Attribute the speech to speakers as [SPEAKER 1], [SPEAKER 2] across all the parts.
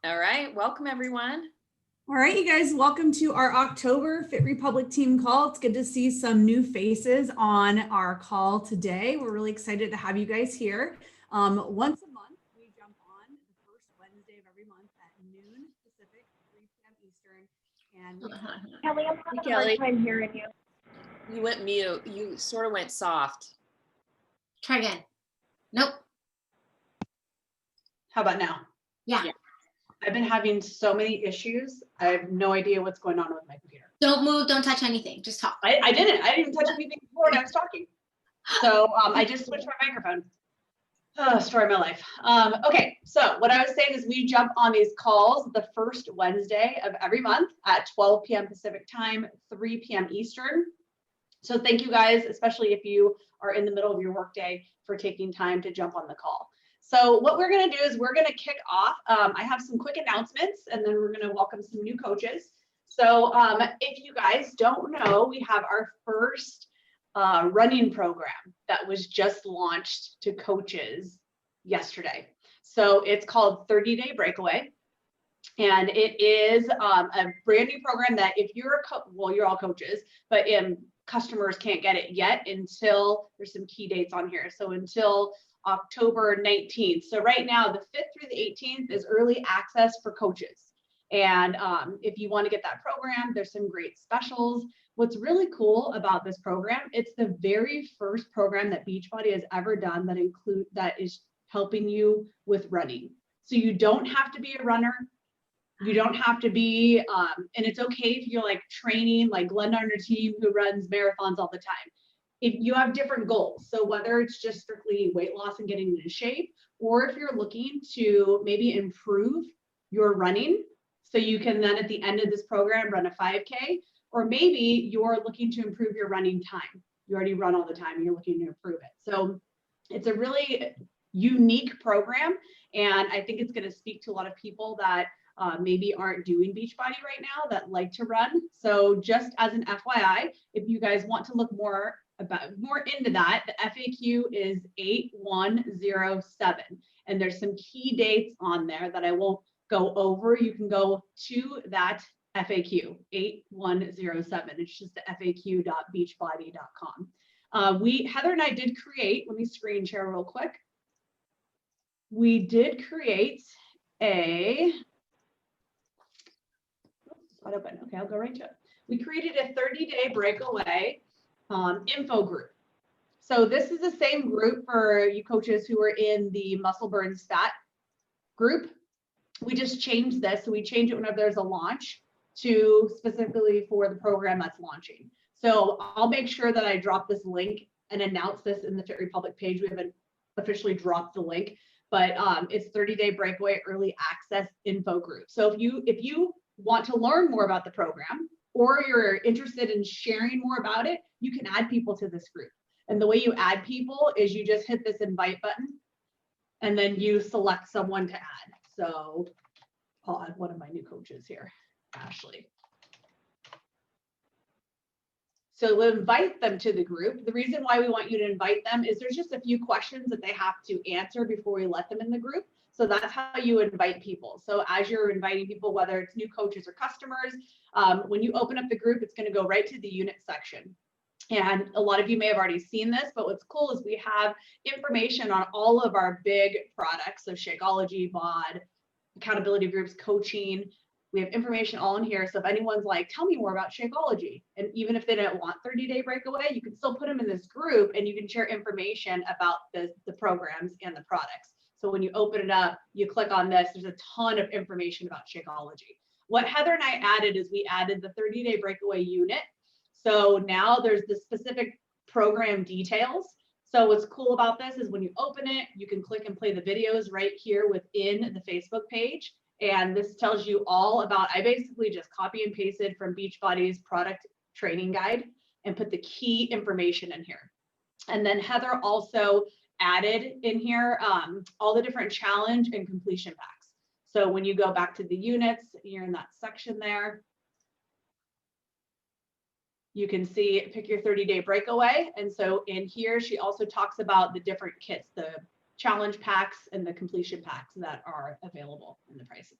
[SPEAKER 1] All right, welcome everyone.
[SPEAKER 2] All right, you guys, welcome to our October Fit Republic team call. It's good to see some new faces on our call today. We're really excited to have you guys here. Once a month, we jump on the first Wednesday of every month at noon Pacific, 3 p.m. Eastern. And
[SPEAKER 3] Kelly, I'm having a hard time hearing you.
[SPEAKER 1] You went mute. You sort of went soft.
[SPEAKER 4] Try again. Nope.
[SPEAKER 5] How about now?
[SPEAKER 4] Yeah.
[SPEAKER 5] I've been having so many issues. I have no idea what's going on with my computer.
[SPEAKER 4] Don't move. Don't touch anything. Just talk.
[SPEAKER 5] I didn't even touch anything before when I was talking. So I just switched my microphone. Oh, story of my life. Okay, so what I was saying is we jump on these calls the first Wednesday of every month at 12 p.m. Pacific time, 3 p.m. Eastern. So thank you guys, especially if you are in the middle of your workday, for taking time to jump on the call. So what we're going to do is we're going to kick off. I have some quick announcements, and then we're going to welcome some new coaches. So if you guys don't know, we have our first running program that was just launched to coaches yesterday. So it's called 30-Day Breakaway. And it is a brand new program that if you're you're all coaches, but customers can't get it yet until there's some key dates on here. So until October 19th. So right now, the 5th through the 18th is early access for coaches. And if you want to get that program, there's some great specials. What's really cool about this program, it's the very first program that Beachbody has ever done that is helping you with running. So you don't have to be a runner. You don't have to be, and it's okay if you're like training, like Glenda on your team who runs marathons all the time. If you have different goals, so whether it's just strictly weight loss and getting into shape, or if you're looking to maybe improve your running, so you can then at the end of this program run a 5K, or maybe you're looking to improve your running time. You already run all the time and you're looking to improve it. So it's a really unique program, and I think it's going to speak to a lot of people that maybe aren't doing Beachbody right now that like to run. So just as an FYI, if you guys want to look more into that, the FAQ is 8107, and there's some key dates on there that I won't go over. You can go to that FAQ 8107. It's just the faq.beachbody.com. Heather and I did create, let me screen share real quick. We did create a, not open. Okay, I'll go right to it. We created a 30-day breakaway info group. So this is the same group for you coaches who are in the muscle burns fat group. We just changed this. So we change it whenever there's a launch to specifically for the program that's launching. So I'll make sure that I drop this link and announce this in the Fit Republic page. We haven't officially dropped the link, but it's 30-day breakaway early access info group. So if you want to learn more about the program, or you're interested in sharing more about it, you can add people to this group. And the way you add people is you just hit this invite button and then you select someone to add. So I'll add one of my new coaches here, Ashley. So we'll invite them to the group. The reason why we want you to invite them is there's just a few questions that they have to answer before we let them in the group. So that's how you invite people. So as you're inviting people, whether it's new coaches or customers, when you open up the group, it's going to go right to the unit section. And a lot of you may have already seen this, but what's cool is we have information on all of our big products. So Shakeology, BOD, accountability groups, coaching. We have information all in here. So if anyone's like, tell me more about Shakeology, and even if they don't want 30-day breakaway, you can still put them in this group and you can share information about the programs and the products. So when you open it up, you click on this, there's a ton of information about Shakeology. What Heather and I added is we added the 30-day breakaway unit. So now there's the specific program details. So what's cool about this is when you open it, you can click and play the videos right here within the Facebook page. And this tells you all about, I basically just copy and pasted from Beachbody's product training guide and put the key information in here. And then Heather also added in here all the different challenge and completion packs. So when you go back to the units, you're in that section there. You can see pick your 30-day breakaway. And so in here, she also talks about the different kits, the challenge packs and the completion packs that are available in the prices.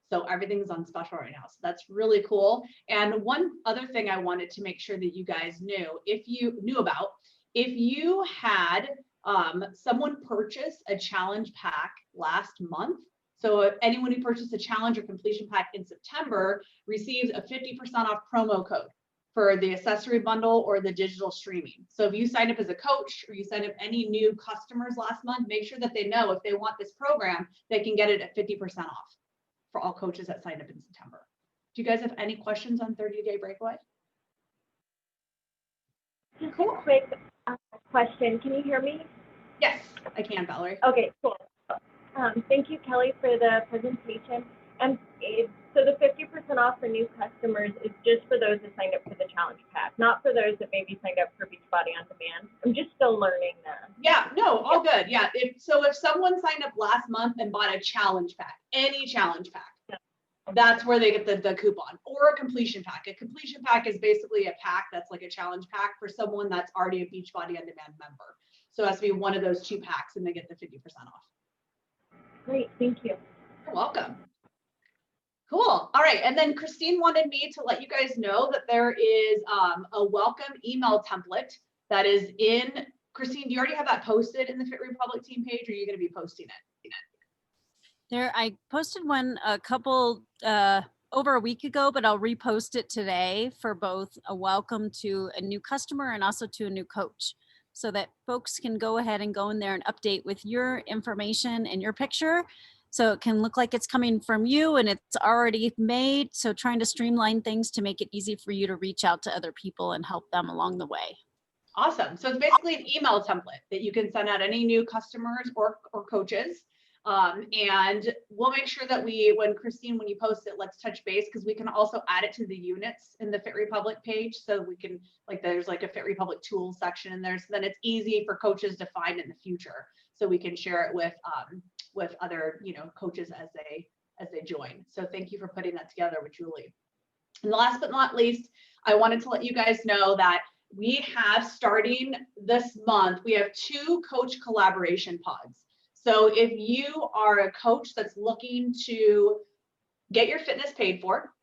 [SPEAKER 5] So everything's on special right now. So that's really cool. And one other thing I wanted to make sure that you guys knew, if you had someone purchase a challenge pack last month, so if anyone who purchased a challenge or completion pack in September receives a 50% off promo code for the accessory bundle or the digital streaming. So if you sign up as a coach or you sign up any new customers last month, make sure that they know if they want this program, they can get it at 50% off for all coaches that signed up in September. Do you guys have any questions on 30-day breakaway?
[SPEAKER 3] Just a quick question. Can you hear me?
[SPEAKER 5] Yes, I can, Valerie.
[SPEAKER 3] Okay, cool. Thank you, Kelly, for the presentation. So the 50% off for new customers is just for those that signed up for the challenge pack, not for those that maybe signed up for Beachbody On Demand. I'm just still learning that.
[SPEAKER 5] Yeah, no, all good. Yeah, if someone signed up last month and bought a challenge pack, any challenge pack, that's where they get the coupon, or a completion pack. A completion pack is basically a pack that's like a challenge pack for someone that's already a Beachbody On Demand member. So it has to be one of those two packs and they get the 50% off.
[SPEAKER 3] Great, thank you.
[SPEAKER 5] You're welcome. Cool. All right. And then Christine wanted me to let you guys know that there is a welcome email template that is in. Christine, do you already have that posted in the Fit Republic team page, or are you going to be posting it?
[SPEAKER 6] There, I posted one a couple over a week ago, but I'll repost it today for both a welcome to a new customer and also to a new coach, so that folks can go ahead and go in there and update with your information and your picture. So it can look like it's coming from you and it's already made. So trying to streamline things to make it easy for you to reach out to other people and help them along the way.
[SPEAKER 5] Awesome. So it's basically an email template that you can send out any new customers or coaches. And we'll make sure that when Christine, when you post it, let's touch base, because we can also add it to the units in the Fit Republic page. So we can, like, there's like a Fit Republic tools section in there. So then it's easy for coaches to find in the future. So we can share it with other, coaches as they join. So thank you for putting that together with Julie. And last but not least, I wanted to let you guys know that we have, starting this month, we have 2 coach collaboration pods. So if you are a coach that's looking to get your fitness paid for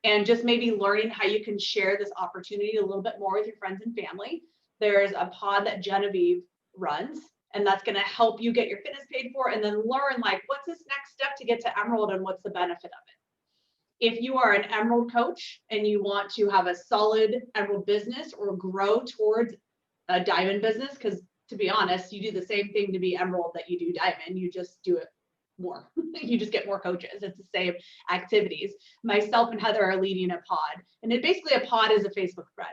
[SPEAKER 5] and just maybe learning how you can share this opportunity a little bit more with your friends and family, there's a pod that Genevieve runs, and that's going to help you get your fitness paid for and then learn, like, what's this next step to get to Emerald and what's the benefit of it. If you are an Emerald coach and you want to have a solid Emerald business or grow towards a Diamond business, because to be honest, you do the same thing to be Emerald that you do Diamond, you just do it more. You just get more coaches. It's the same activities. Myself and Heather are leading a pod, and basically a pod is a Facebook thread.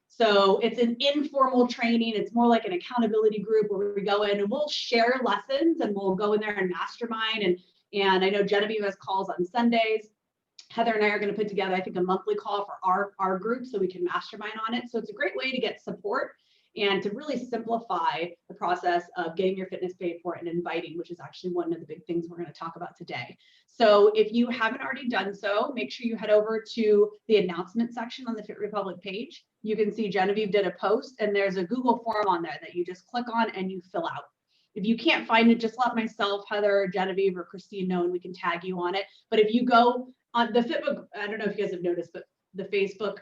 [SPEAKER 5] So it's an informal training. It's more like an accountability group where we go in and we'll share lessons and we'll go in there and mastermind. And I know Genevieve has calls on Sundays. Heather and I are going to put together, I think, a monthly call for our group so we can mastermind on it. So it's a great way to get support and to really simplify the process of getting your fitness paid for and inviting, which is actually one of the big things we're going to talk about today. So if you haven't already done so, make sure you head over to the announcement section on the Fit Republic page. You can see Genevieve did a post, and there's a Google form on there that you just click on and you fill out. If you can't find it, just let myself, Heather, Genevieve, or Christine know, and we can tag you on it. But if you go on the Fitbook, I don't know if you guys have noticed, but the Facebook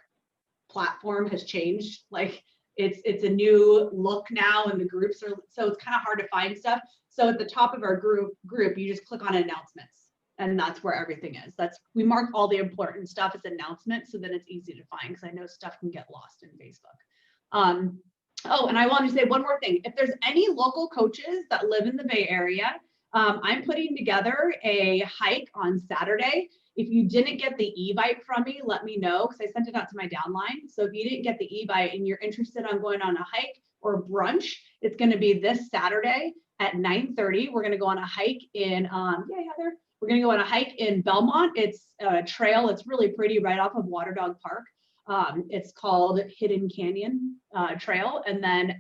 [SPEAKER 5] platform has changed. Like, it's a new look now, and the groups are, so it's kind of hard to find stuff. So at the top of our group, you just click on announcements, and that's where everything is. We mark all the important stuff as announcements, so then it's easy to find, because I know stuff can get lost in Facebook. Oh, and I wanted to say one more thing. If there's any local coaches that live in the Bay Area, I'm putting together a hike on Saturday. If you didn't get the e-bike from me, let me know, because I sent it out to my downline. So if you didn't get the e-bike and you're interested on going on a hike or brunch, it's going to be this Saturday at 9:30. We're going to go on a hike in, Heather. We're going to go on a hike in Belmont. It's a trail. It's really pretty, right off of Water Dog Park. It's called Hidden Canyon Trail. And then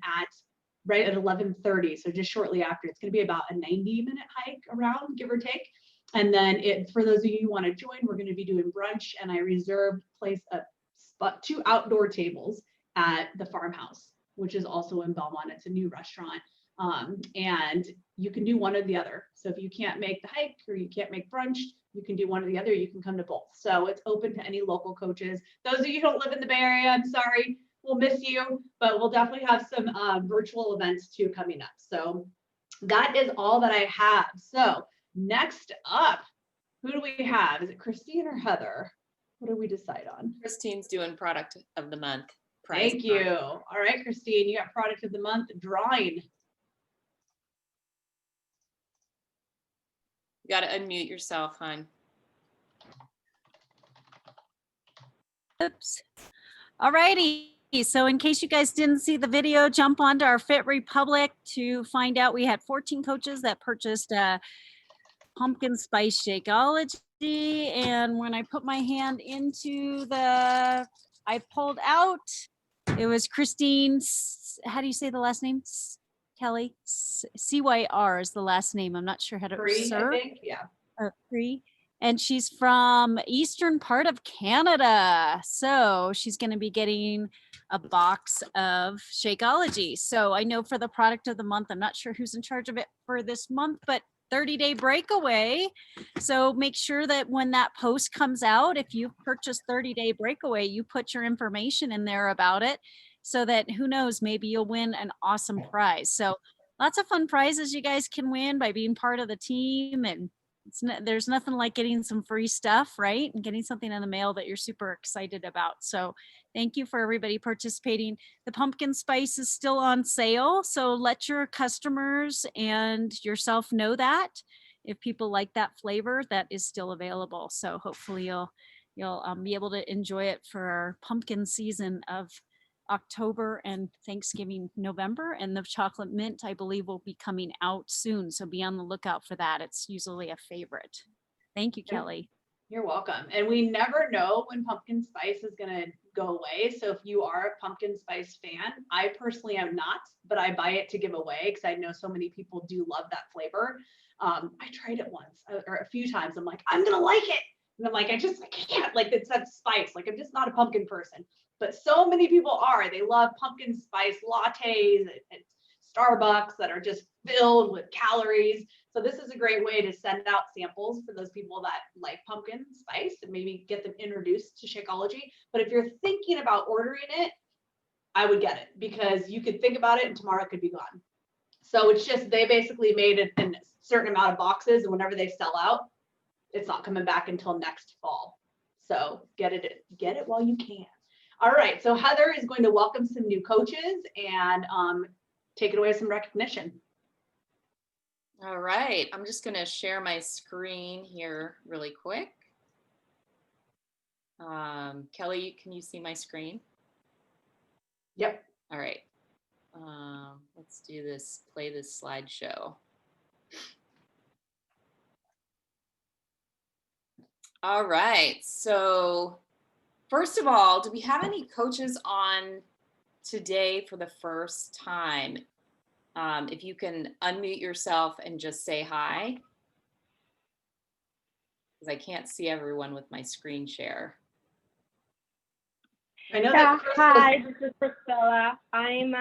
[SPEAKER 5] right at 11:30, so just shortly after, it's going to be about a 90-minute hike around, give or take. And then for those of you who want to join, we're going to be doing brunch, and I reserved 2 outdoor tables at the Farmhouse, which is also in Belmont. It's a new restaurant. And you can do one or the other. So if you can't make the hike or you can't make brunch, you can do one or the other. You can come to both. So it's open to any local coaches. Those of you who don't live in the Bay Area, I'm sorry, we'll miss you, but we'll definitely have some virtual events too coming up. So that is all that I have. So next up, who do we have? Is it Christine or Heather? What do we decide on?
[SPEAKER 1] Christine's doing product of the month. Prize
[SPEAKER 5] Thank
[SPEAKER 1] of the
[SPEAKER 5] you.
[SPEAKER 1] month.
[SPEAKER 5] All right, Christine, you got product of the month drawing.
[SPEAKER 1] You got to unmute yourself, hon.
[SPEAKER 6] Oops. All righty. So in case you guys didn't see the video, jump onto our Fit Republic to find out we had 14 coaches that purchased pumpkin spice Shakeology. And when I put my hand into I pulled out, it was Christine's, how do you say the last name? Kelly? CYR is the last name. I'm not sure how to
[SPEAKER 5] Free, I
[SPEAKER 6] Sir?
[SPEAKER 5] think. Yeah.
[SPEAKER 6] Free. And she's from eastern part of Canada. So she's going to be getting a box of Shakeology. So I know for the product of the month, I'm not sure who's in charge of it for this month, but 30-day breakaway. So make sure that when that post comes out, if you've purchased 30-day breakaway, you put your information in there about it so that who knows, maybe you'll win an awesome prize. So lots of fun prizes you guys can win by being part of the team, and there's nothing like getting some free stuff, right? And getting something in the mail that you're super excited about. So thank you for everybody participating. The pumpkin spice is still on sale. So let your customers and yourself know that if people like that flavor, that is still available. So hopefully you'll be able to enjoy it for our pumpkin season of October and Thanksgiving, November, and the chocolate mint, I believe, will be coming out soon. So be on the lookout for that. It's usually a favorite. Thank you, Kelly.
[SPEAKER 5] You're welcome. And we never know when pumpkin spice is going to go away. So if you are a pumpkin spice fan, I personally am not, but I buy it to give away because I know so many people do love that flavor. I tried it once or a few times. I'm like, I'm going to like it. And I'm like, I can't, like, it's that spice. Like, I'm just not a pumpkin person. But so many people are. They love pumpkin spice lattes at Starbucks that are just filled with calories. So this is a great way to send out samples for those people that like pumpkin spice and maybe get them introduced to Shakeology. But if you're thinking about ordering it, I would get it because you could think about it and tomorrow it could be gone. So it's just, they basically made it in a certain amount of boxes, and whenever they sell out, it's not coming back until next fall. So get it while you can. All right, so Heather is going to welcome some new coaches and take it away with some recognition.
[SPEAKER 1] All right, I'm just going to share my screen here really quick. Kelly, can you see my screen?
[SPEAKER 5] Yep.
[SPEAKER 1] All right. Let's do this, play this slideshow. All right, so first of all, do we have any coaches on today for the first time? If you can unmute yourself and just say hi, because I can't see everyone with my screen share.
[SPEAKER 5] I know
[SPEAKER 3] Yeah,
[SPEAKER 5] that Chris
[SPEAKER 3] hi, this is Priscilla. I'm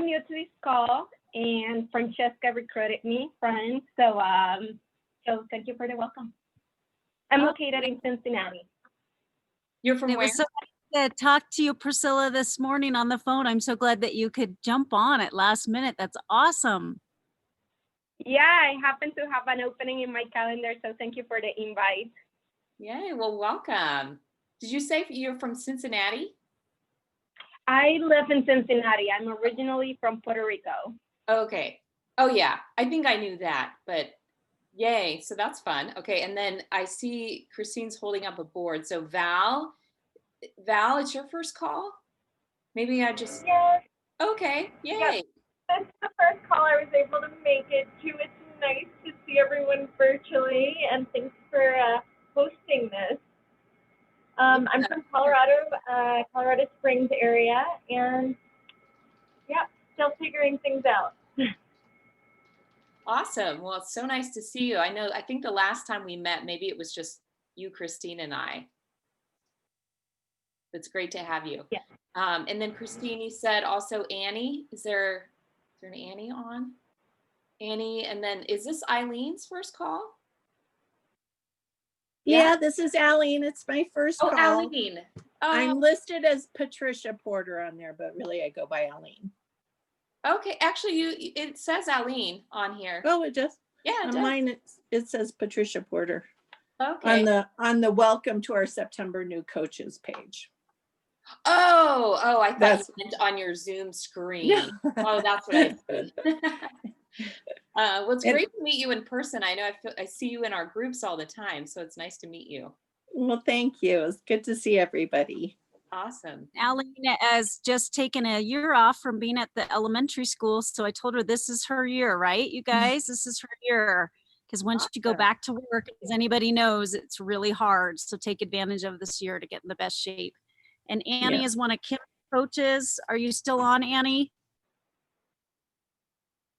[SPEAKER 3] new to this call, and Francesca recruited me, friend. So thank you for the welcome. I'm located in Cincinnati.
[SPEAKER 1] You're from
[SPEAKER 6] It
[SPEAKER 1] where?
[SPEAKER 6] was so nice to talk to you, Priscilla, this morning on the phone. I'm so glad that you could jump on at last minute. That's awesome.
[SPEAKER 3] Yeah, I happen to have an opening in my calendar, so thank you for the invite.
[SPEAKER 1] Yay, well, welcome. Did you say you're from Cincinnati?
[SPEAKER 3] I live in Cincinnati. I'm originally from Puerto Rico.
[SPEAKER 1] Okay. Oh, yeah. I think I knew that, but yay. So that's fun. Okay. And then I see Christine's holding up a board. So Val, it's your first call? Maybe I just,
[SPEAKER 3] Yes.
[SPEAKER 1] okay. Yay.
[SPEAKER 3] Yes. This is the first call I was able to make it to. It's nice to see everyone virtually, and thanks for hosting this. I'm from Colorado Springs area, and yeah, still figuring things out.
[SPEAKER 1] Awesome. Well, it's so nice to see you. I think the last time we met, maybe it was just you, Christine, and I. It's great to have you.
[SPEAKER 3] Yeah.
[SPEAKER 1] And then Christine, you said also Annie. Is there an Annie on? Annie, and then is this Eileen's first call?
[SPEAKER 7] Yeah, this is Aline. It's my first
[SPEAKER 1] Oh,
[SPEAKER 7] call.
[SPEAKER 1] Eileen.
[SPEAKER 7] I'm listed as Patricia Porter on there, but really I go by Aline.
[SPEAKER 1] Okay, actually, it says Eileen on here.
[SPEAKER 7] Oh, it just
[SPEAKER 1] Yeah, it
[SPEAKER 7] on
[SPEAKER 1] does.
[SPEAKER 7] mine it says Patricia Porter
[SPEAKER 1] Okay.
[SPEAKER 7] on the welcome to our September new coaches page.
[SPEAKER 1] Oh, I thought
[SPEAKER 7] That's
[SPEAKER 1] you meant on your Zoom screen.
[SPEAKER 7] Yeah.
[SPEAKER 1] Oh, that's what I see. Well, it's
[SPEAKER 7] And-
[SPEAKER 1] great to meet you in person. I know I see you in our groups all the time, so it's nice to meet you.
[SPEAKER 7] Well, thank you. It's good to see everybody.
[SPEAKER 1] Awesome.
[SPEAKER 6] Aline has just taken a year off from being at the elementary school. So I told her this is her year, right? You guys, this is her year. Because once you go
[SPEAKER 1] Awesome.
[SPEAKER 6] back to work, as anybody knows, it's really hard. So take advantage of this year to get in the best shape. And Annie
[SPEAKER 7] Yeah.
[SPEAKER 6] is one of Kim's coaches. Are you still on, Annie?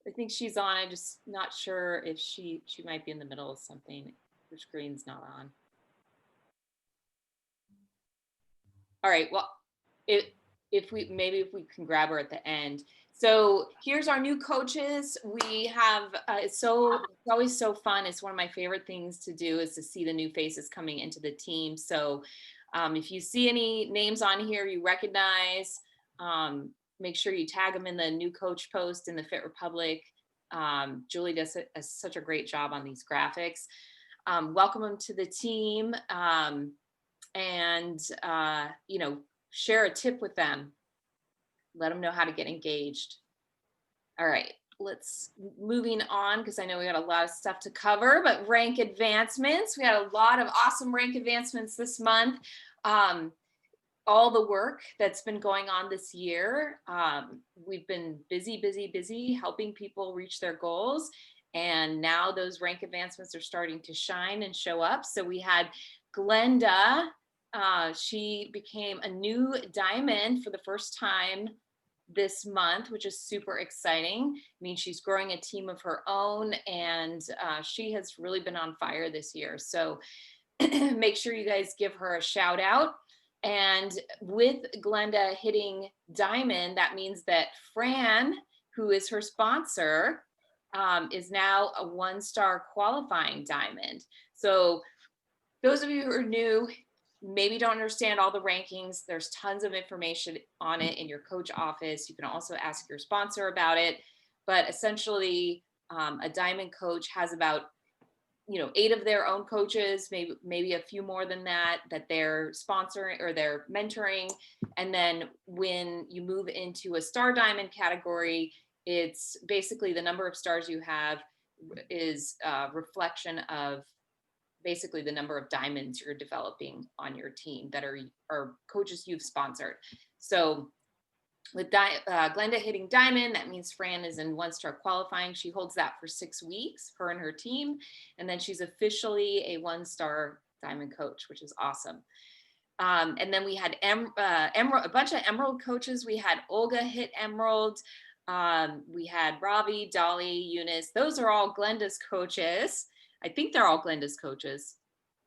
[SPEAKER 1] I think she's on. I'm just not sure if she might be in the middle of something. Her screen's not on. All right. Well, if we can grab her at the end. So here's our new coaches. We have it's always so fun. It's one of my favorite things to do is to see the new faces coming into the team. So if you see any names on here you recognize, make sure you tag them in the new coach post in the Fit Republic. Julie does such a great job on these graphics. Welcome them to the team. And share a tip with them. Let them know how to get engaged. All right, let's moving on because I know we got a lot of stuff to cover, but rank advancements. We had a lot of awesome rank advancements this month. All the work that's been going on this year. We've been busy helping people reach their goals. And now those rank advancements are starting to shine and show up. So we had Glenda. She became a new diamond for the first time this month, which is super exciting. I mean, she's growing a team of her own, and she has really been on fire this year. So make sure you guys give her a shout out. And with Glenda hitting diamond, that means that Fran, who is her sponsor, is now a 1-star qualifying diamond. So those of you who are new, maybe don't understand all the rankings, there's tons of information on it in your coach office. You can also ask your sponsor about it. But essentially, a diamond coach has about 8 of their own coaches, maybe a few more than that they're sponsoring or they're mentoring. And then when you move into a star diamond category, it's basically the number of stars you have is a reflection of basically the number of diamonds you're developing on your team that are coaches you've sponsored. So with Glenda hitting diamond, that means Fran is in 1-star qualifying. She holds that for 6 weeks, her and her team. And then she's officially a 1-star diamond coach, which is awesome. And then we had a bunch of emerald coaches. We had Olga hit emerald. We had Ravi, Dolly, Eunice. Those are all Glenda's coaches. I think they're all Glenda's coaches.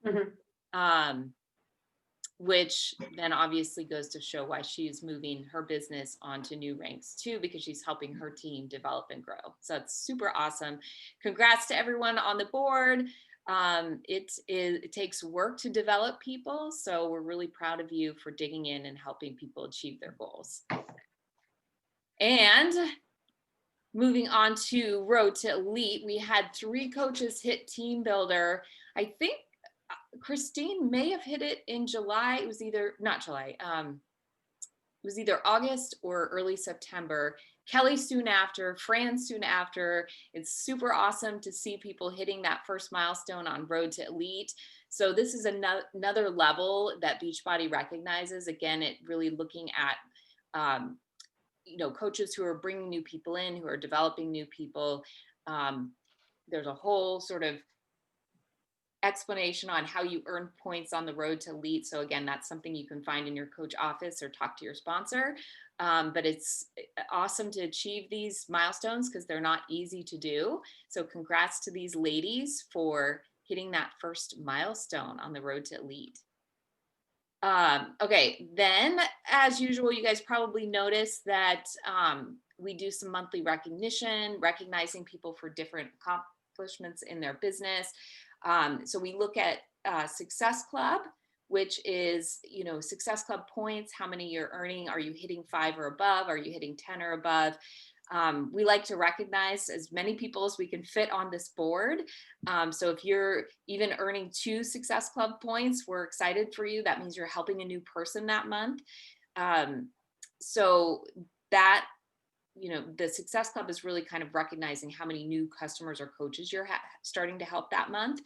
[SPEAKER 1] Mm-hmm. Which then obviously goes to show why she's moving her business onto new ranks too, because she's helping her team develop and grow. So it's super awesome. Congrats to everyone on the board. It takes work to develop people. So we're really proud of you for digging in and helping people achieve their goals. And moving on to Road to Elite, we had 3 coaches hit team builder. I think Christine may have hit it in July. It was either not July. It was either August or early September. Kelly soon after, Fran soon after. It's super awesome to see people hitting that first milestone on Road to Elite. So this is another level that Beachbody recognizes. Again, it really looking at coaches who are bringing new people in, who are developing new people. There's a whole sort of explanation on how you earn points on the Road to Elite. So again, that's something you can find in your coach office or talk to your sponsor. But it's awesome to achieve these milestones because they're not easy to do. So congrats to these ladies for hitting that first milestone on the Road to Elite. Okay, then as usual, you guys probably noticed that we do some monthly recognition, recognizing people for different accomplishments in their business. So we look at Success Club, which is, Success Club points, how many you're earning. Are you hitting 5 or above? Are you hitting 10 or above? We like to recognize as many people as we can fit on this board. So if you're even earning 2 Success Club points, we're excited for you. That means you're helping a new person that month. So that, the Success Club is really kind of recognizing how many new customers or coaches you're starting to help that month.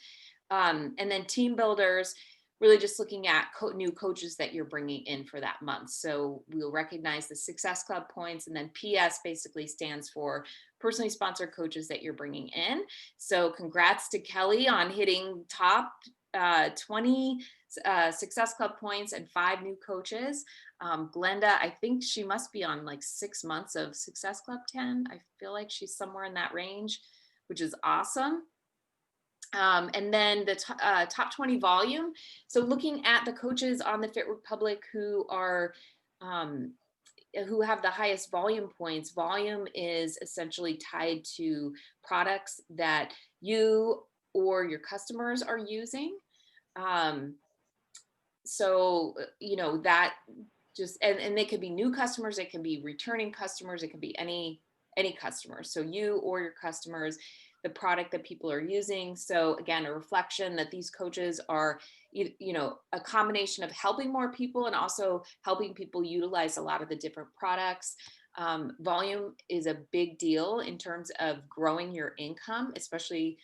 [SPEAKER 1] And then team builders, really just looking at new coaches that you're bringing in for that month. So we'll recognize the Success Club points, and then PS basically stands for personally sponsored coaches that you're bringing in. So congrats to Kelly on hitting top 20 Success Club points and 5 new coaches. Glenda, I think she must be on like 6 months of Success Club 10. I feel like she's somewhere in that range, which is awesome. And then the top 20 volume. So looking at the coaches on the Fit Republic who are who have the highest volume points. Volume is essentially tied to products that you or your customers are using. So that just and they could be new customers, it can be returning customers, it can be any customer. So you or your customers, the product that people are using. So again, a reflection that these coaches are, a combination of helping more people and also helping people utilize a lot of the different products. Volume is a big deal in terms of growing your income, especially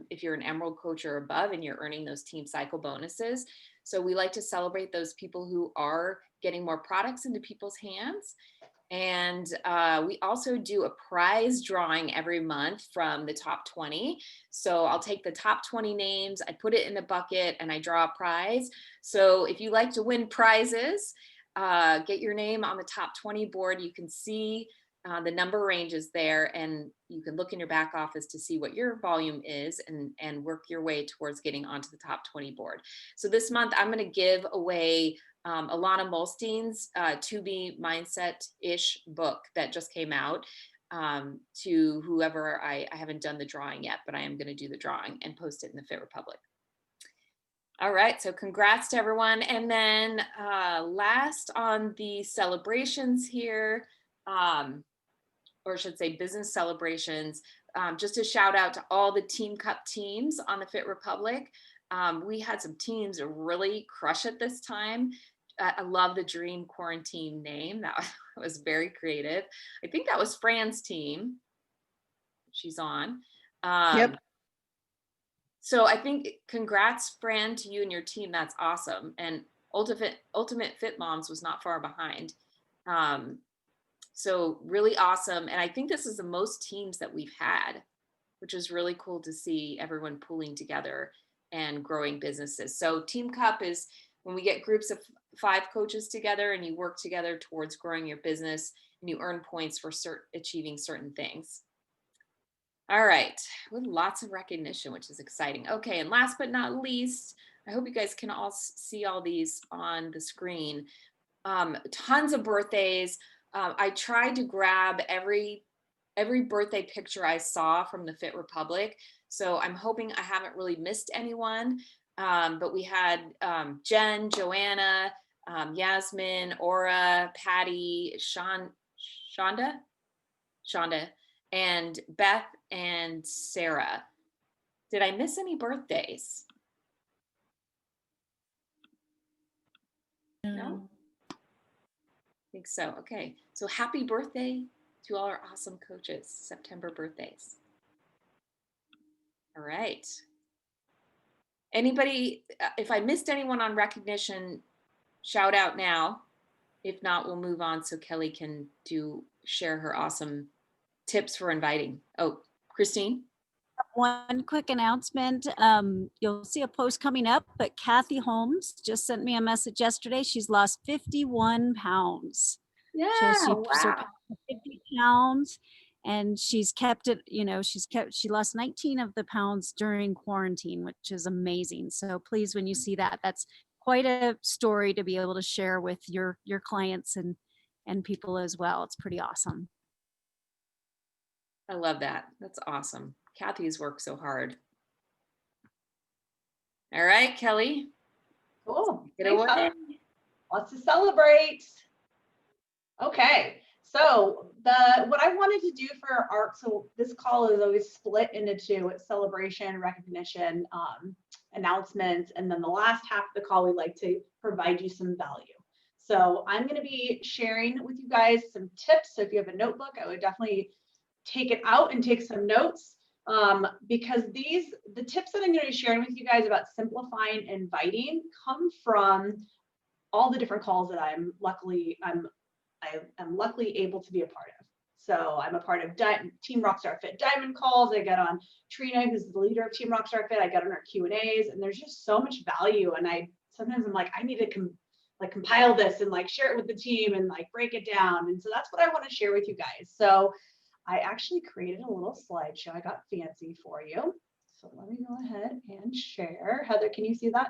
[SPEAKER 1] if you're an Emerald coach or above and you're earning those team cycle bonuses. So we like to celebrate those people who are getting more products into people's hands. And we also do a prize drawing every month from the top 20. So I'll take the top 20 names, I put it in a bucket, and I draw a prize. So if you like to win prizes, get your name on the top 20 board. You can see the number ranges there, and you can look in your back office to see what your volume is and work your way towards getting onto the top 20 board. So this month I'm going to give away Alana Molstein's To Be Mindset-ish book that just came out to whoever. I haven't done the drawing yet, but I am going to do the drawing and post it in the Fit Republic. All right, so congrats to everyone. And then last on the celebrations here, or I should say business celebrations, just a shout out to all the Team Cup teams on the Fit Republic. We had some teams really crush it this time. I love the Dream Quarantine name. That was very creative. I think that was Fran's team. She's on.
[SPEAKER 7] Yep.
[SPEAKER 1] So I think congrats, Fran, to you and your team. That's awesome. And Ultimate Fit Moms was not far behind. So really awesome. And I think this is the most teams that we've had, which is really cool to see everyone pulling together and growing businesses. So Team Cup is when we get groups of 5 coaches together and you work together towards growing your business and you earn points for achieving certain things. All right, with lots of recognition, which is exciting. Okay, and last but not least, I hope you guys can all see all these on the screen. Tons of birthdays. I tried to grab every birthday picture I saw from the Fit Republic. So I'm hoping I haven't really missed anyone. But we had Jen, Joanna, Yasmin, Aura, Patty, Shonda, and Beth and Sarah. Did I miss any birthdays? No? I think so. Okay. So happy birthday to all our awesome coaches, September birthdays. All right. Anybody, if I missed anyone on recognition, shout out now. If not, we'll move on so Kelly can share her awesome tips for inviting. Oh, Christine?
[SPEAKER 6] One quick announcement. You'll see a post coming up, but Kathy Holmes just sent me a message yesterday. She's lost 51 pounds.
[SPEAKER 1] Yeah,
[SPEAKER 6] So she
[SPEAKER 1] wow.
[SPEAKER 6] 50 pounds, and she's kept it, she lost 19 of the pounds during quarantine, which is amazing. So please, when you see that, that's quite a story to be able to share with your clients and people as well. It's pretty awesome.
[SPEAKER 1] I love that. That's awesome. Kathy's worked so hard. All right, Kelly.
[SPEAKER 5] Cool.
[SPEAKER 1] Get
[SPEAKER 5] Thanks,
[SPEAKER 1] away.
[SPEAKER 5] Heather. Lots to celebrate. Okay, so what I wanted to do for so this call is always split into two. It's celebration, recognition, announcements, and then the last half of the call, we like to provide you some value. So I'm going to be sharing with you guys some tips. So if you have a notebook, I would definitely take it out and take some notes, because the tips that I'm going to be sharing with you guys about simplifying inviting come from all the different calls that I'm luckily able to be a part of. So I'm a part of Team Rockstar Fit Diamond calls. I get on Trina, who's the leader of Team Rockstar Fit. I get on her Q&As, and there's just so much value. And sometimes I'm like, I need to compile this and like share it with the team and like break it down. And so that's what I want to share with you guys. So I actually created a little slideshow. I got fancy for you. So let me go ahead and share. Heather, can you see that?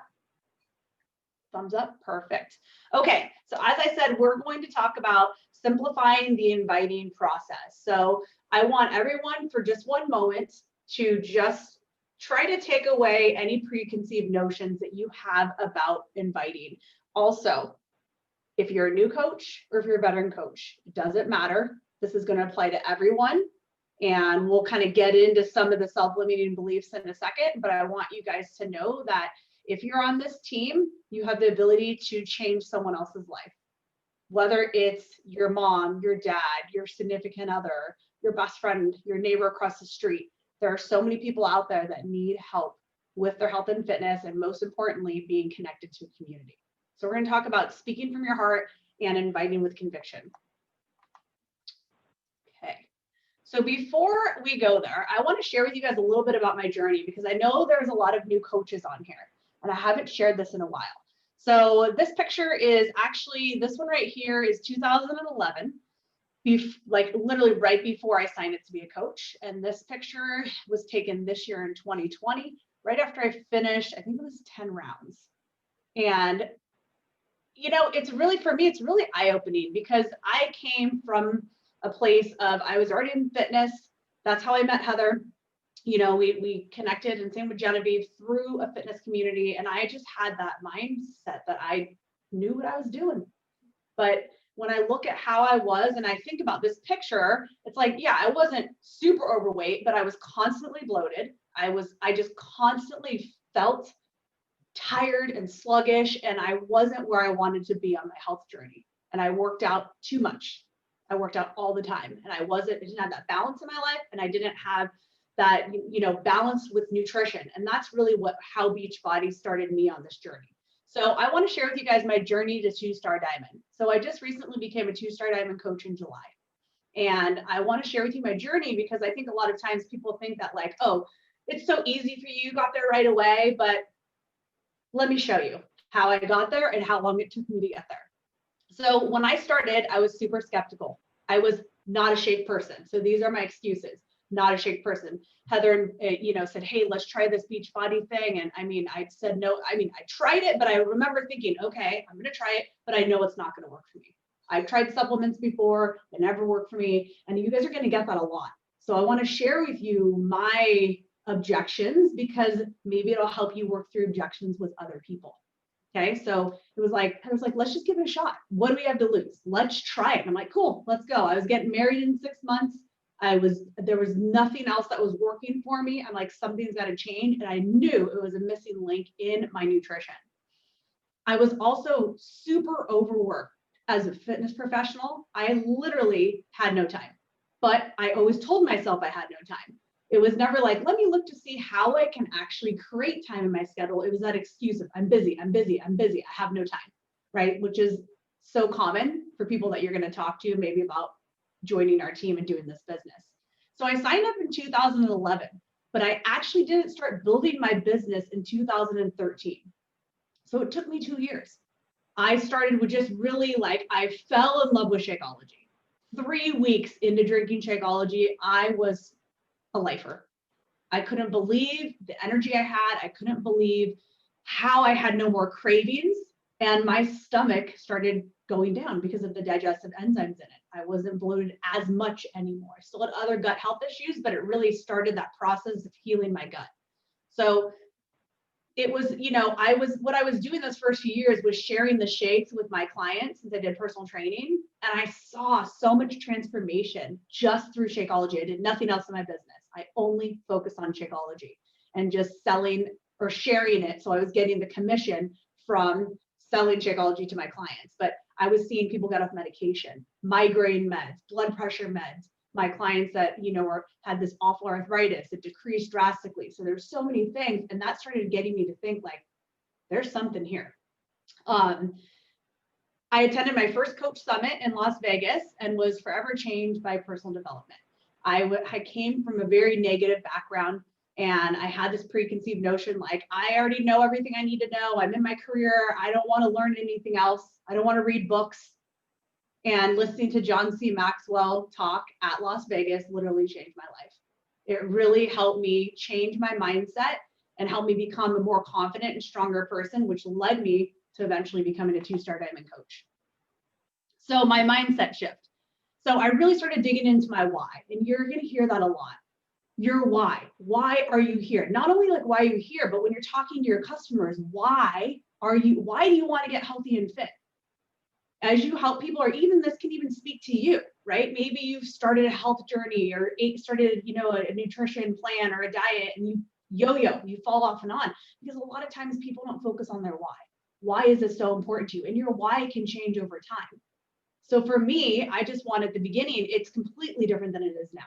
[SPEAKER 5] Thumbs up, perfect. Okay, so as I said, we're going to talk about simplifying the inviting process. So I want everyone for just one moment to just try to take away any preconceived notions that you have about inviting. Also, if you're a new coach or if you're a veteran coach, it doesn't matter. This is going to apply to everyone. And we'll kind of get into some of the self-limiting beliefs in a second, but I want you guys to know that if you're on this team, you have the ability to change someone else's life. Whether it's your mom, your dad, your significant other, your best friend, your neighbor across the street. There are so many people out there that need help with their health and fitness, and most importantly, being connected to a community. So we're going to talk about speaking from your heart and inviting with conviction. Okay. So before we go there, I want to share with you guys a little bit about my journey, because I know there's a lot of new coaches on here, and I haven't shared this in a while. So this picture is actually, this one right here is 2011, like literally right before I signed up to be a coach. And this picture was taken this year in 2020, right after I finished, I think it was 10 rounds. And you know, it's really, for me, it's really eye-opening, because I came from a place of, I was already in fitness. That's how I met Heather. You know, we connected, and same with Genevieve, through a fitness community. And I just had that mindset that I knew what I was doing. But when I look at how I was, and I think about this picture, it's like, yeah, I wasn't super overweight, but I was constantly bloated. I just constantly felt tired and sluggish, and I wasn't where I wanted to be on my health journey. And I worked out too much. I worked out all the time, and I didn't have that balance in my life, and I didn't have that, you know, balance with nutrition. And that's really how Beachbody started me on this journey. So I want to share with you guys my journey to 2-star diamond. So I just recently became a 2-star diamond coach in July. And I want to share with you my journey, because I think a lot of times people think that like, oh, it's so easy for you, got there right away. But let me show you how I got there and how long it took me to get there. So when I started, I was super skeptical. I was not a shake person. So these are my excuses. Not a shake person. Heather, you know, said, hey, let's try this Beachbody thing. And I mean, I said no. I mean, I tried it, but I remember thinking, okay, I'm going to try it, but I know it's not going to work for me. I've tried supplements before. They never worked for me. And you guys are going to get that a lot. So I want to share with you my objections, because maybe it'll help you work through objections with other people. Okay, so I was like, let's just give it a shot. What do we have to lose? Let's try it. And I'm like, cool, let's go. I was getting married in 6 months. There was nothing else that was working for me. I'm like, something's got to change. And I knew it was a missing link in my nutrition. I was also super overworked as a fitness professional. I literally had no time, but I always told myself I had no time. It was never like, let me look to see how I can actually create time in my schedule. It was that excuse of I'm busy, I have no time, right? Which is so common for people that you're going to talk to maybe about joining our team and doing this business. So I signed up in 2011, but I actually didn't start building my business in 2013. So it took me 2 years. I started with just really like, I fell in love with Shakeology. 3 weeks into drinking Shakeology, I was a lifer. I couldn't believe the energy I had. I couldn't believe how I had no more cravings, and my stomach started going down because of the digestive enzymes in it. I wasn't bloated as much anymore. I still had other gut health issues, but it really started that process of healing my gut. So it was, what I was doing those first few years was sharing the shakes with my clients since I did personal training. And I saw so much transformation just through Shakeology. I did nothing else in my business. I only focused on Shakeology and just selling or sharing it. So I was getting the commission from selling Shakeology to my clients, but I was seeing people get off medication, migraine meds, blood pressure meds. My clients that, had this awful arthritis, it decreased drastically. So there's so many things. And that started getting me to think like, there's something here. I attended my first coach summit in Las Vegas and was forever changed by personal development. I came from a very negative background, and I had this preconceived notion, like, I already know everything I need to know. I'm in my career. I don't want to learn anything else. I don't want to read books. And listening to John C. Maxwell talk at Las Vegas literally changed my life. It really helped me change my mindset and helped me become a more confident and stronger person, which led me to eventually becoming a 2-star diamond coach. So my mindset shift. So I really started digging into my why, and you're going to hear that a lot. Your why. Why are you here? Not only like why are you here, but when you're talking to your customers, why do you want to get healthy and fit? As you help people, or even this can even speak to you, right? Maybe you've started a health journey or started, a nutrition plan or a diet, and you yo-yo, you fall off and on, because a lot of times people don't focus on their why. Why is this so important to you? And your why can change over time. So for me, I just want at the beginning, it's completely different than it is now.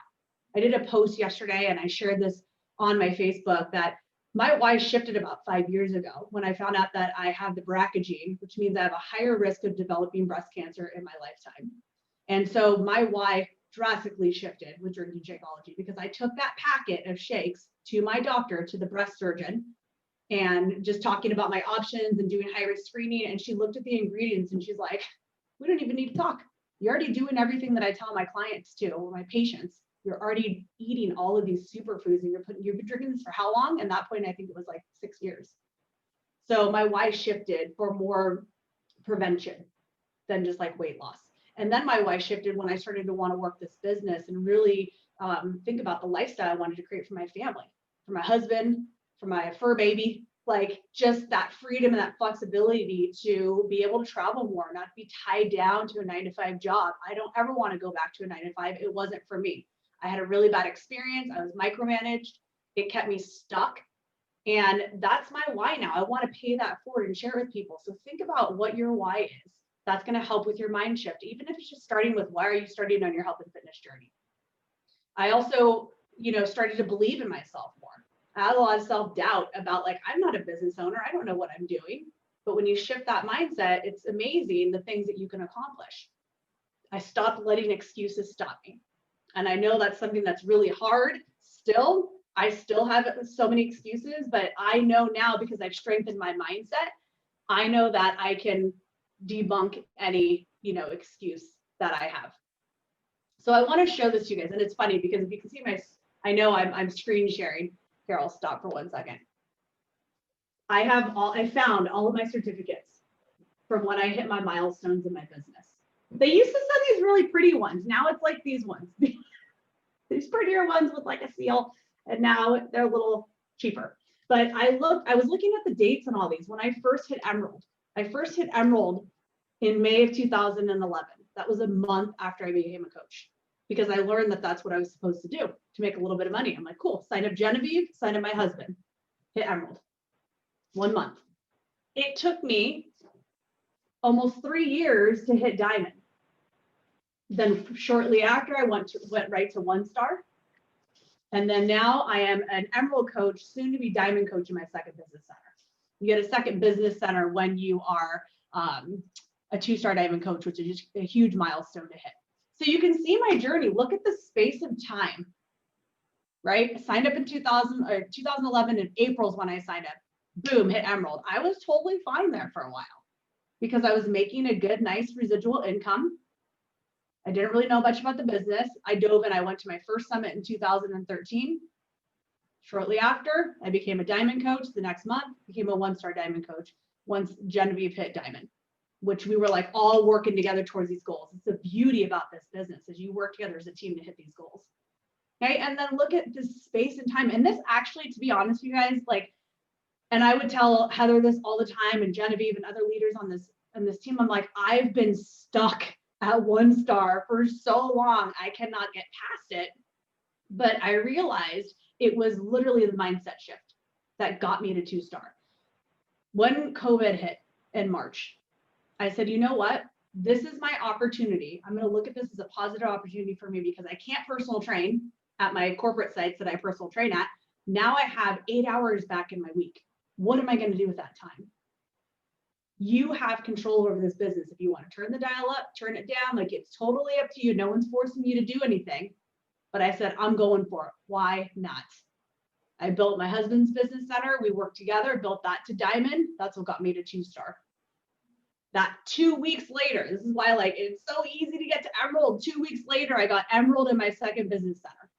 [SPEAKER 5] I did a post yesterday and I shared this on my Facebook that my why shifted about 5 years ago when I found out that I have the BRCA gene, which means I have a higher risk of developing breast cancer in my lifetime. And so my why drastically shifted with drinking Shakeology, because I took that packet of shakes to my doctor, to the breast surgeon, and just talking about my options and doing high risk screening. And she looked at the ingredients and she's like, we don't even need to talk. You're already doing everything that I tell my clients to, or my patients. You're already eating all of these superfoods, and you've been drinking this for how long? And that point, I think it was like 6 years. So my why shifted for more prevention than just like weight loss. And then my why shifted when I started to want to work this business and really think about the lifestyle I wanted to create for my family, for my husband, for my fur baby, like just that freedom and that flexibility to be able to travel more, not be tied down to a 9-to-5 job. I don't ever want to go back to a 9-to-5. It wasn't for me. I had a really bad experience. I was micromanaged. It kept me stuck. And that's my why now. I want to pay that forward and share it with people. So think about what your why is. That's going to help with your mind shift, even if it's just starting with, why are you starting on your health and fitness journey? I also, started to believe in myself more. I had a lot of self-doubt about, like, I'm not a business owner. I don't know what I'm doing. But when you shift that mindset, it's amazing the things that you can accomplish. I stopped letting excuses stop me. And I know that's something that's really hard still. I still have so many excuses, but I know now, because I've strengthened my mindset, I know that I can debunk any, excuse that I have. So I want to show this to you guys. And it's funny because if you can see I know I'm screen sharing. Here, I'll stop for 1 second. I found all of my certificates from when I hit my milestones in my business. They used to send these really pretty ones. Now it's like these ones, these prettier ones with like a seal, and now they're a little cheaper. But I was looking at the dates on all these when I first hit Emerald. I first hit Emerald in May of 2011. That was a month after I became a coach, because I learned that that's what I was supposed to do to make a little bit of money. I'm like, cool, sign up Genevieve, sign up my husband, hit Emerald. 1 month. It took me almost 3 years to hit Diamond. Then shortly after, I went right to 1-star. And then now I am an Emerald coach, soon to be Diamond coach in my second business center. You get a second business center when you are a 2-star Diamond coach, which is just a huge milestone to hit. So you can see my journey. Look at the space of time, right? I signed up in 2011 in April is when I signed up. Boom, hit Emerald. I was totally fine there for a while because I was making a good, nice residual income. I didn't really know much about the business. I dove in. I went to my first summit in 2013. Shortly after, I became a diamond coach. The next month, became a 1-star diamond coach once Genevieve hit diamond, which we were like all working together towards these goals. It's the beauty about this business is you work together as a team to hit these goals. Okay, and then look at this space and time. And this actually, to be honest, you guys, like, and I would tell Heather this all the time and Genevieve and other leaders on this team, I'm like, I've been stuck at 1 star for so long. I cannot get past it. But I realized it was literally the mindset shift that got me to 2-star. When COVID hit in March, I said, you know what? This is my opportunity. I'm going to look at this as a positive opportunity for me because I can't personal train at my corporate sites that I personal train at. Now I have 8 hours back in my week. What am I going to do with that time? You have control over this business. If you want to turn the dial up, turn it down, like it's totally up to you. No one's forcing you to do anything. But I said, I'm going for it. Why not? I built my husband's business center. We worked together, built that to diamond. That's what got me to 2-star. That 2 weeks later, this is why like it's so easy to get to emerald. 2 weeks later, I got emerald in my second business center.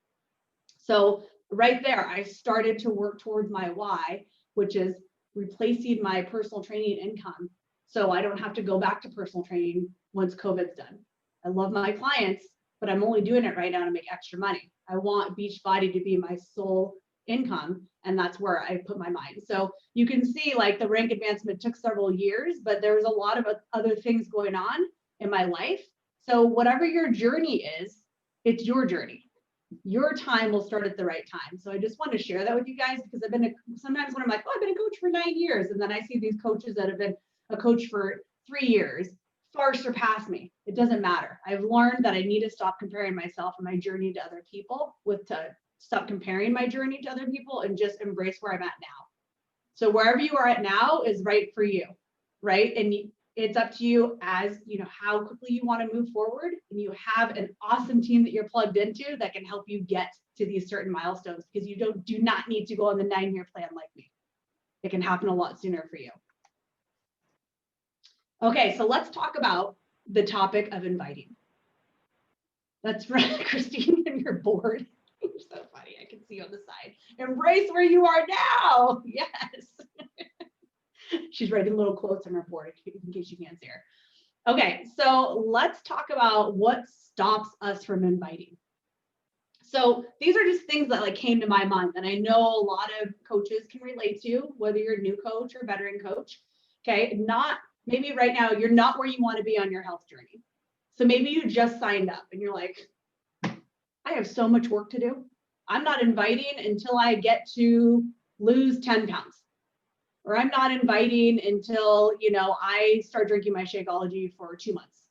[SPEAKER 5] So right there, I started to work towards my why, which is replacing my personal training income. So I don't have to go back to personal training once COVID's done. I love my clients, but I'm only doing it right now to make extra money. I want Beachbody to be my sole income, and that's where I put my mind. So you can see like the rank advancement took several years, but there's a lot of other things going on in my life. So whatever your journey is, it's your journey. Your time will start at the right time. So I just want to share that with you guys because sometimes when I'm like, oh, I've been a coach for 9 years, and then I see these coaches that have been a coach for 3 years far surpass me. It doesn't matter. I've learned that I need to stop comparing myself and my journey to other people, to stop comparing my journey to other people and just embrace where I'm at now. So wherever you are at now is right for you, right? And it's up to you as you know how quickly you want to move forward, and you have an awesome team that you're plugged into that can help you get to these certain milestones because you do not need to go on the 9-year plan like me. It can happen a lot sooner for you. Okay, so let's talk about the topic of inviting. That's right, Christine, and you're bored. You're so funny. I can see you on the side. Embrace where you are now. Yes. She's writing little quotes on her board in case you can't see her. Okay, so let's talk about what stops us from inviting. So these are just things that like came to my mind that I know a lot of coaches can relate to, whether you're a new coach or veteran coach. Okay, maybe right now you're not where you want to be on your health journey. So maybe you just signed up and you're like, I have so much work to do. I'm not inviting until I get to lose 10 pounds. Or I'm not inviting until, I start drinking my Shakeology for 2 months.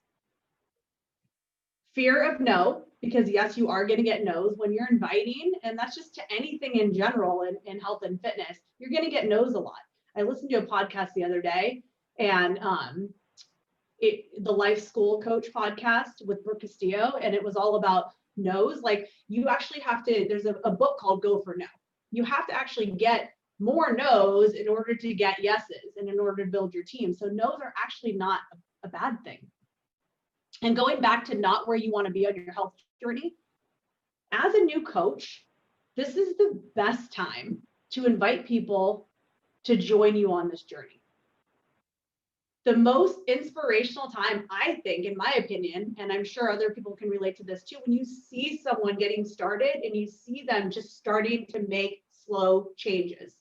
[SPEAKER 5] Fear of no, because yes, you are going to get no's when you're inviting, and that's just to anything in general in health and fitness. You're going to get no's a lot. I listened to a podcast the other day, and the Life School Coach podcast with Brooke Castillo, and it was all about no's. Like you actually have to, there's a book called Go for No. You have to actually get more no's in order to get yeses and in order to build your team. So no's are actually not a bad thing. And going back to not where you want to be on your health journey, as a new coach, this is the best time to invite people to join you on this journey. The most inspirational time, I think, in my opinion, and I'm sure other people can relate to this too, when you see someone getting started and you see them just starting to make slow changes.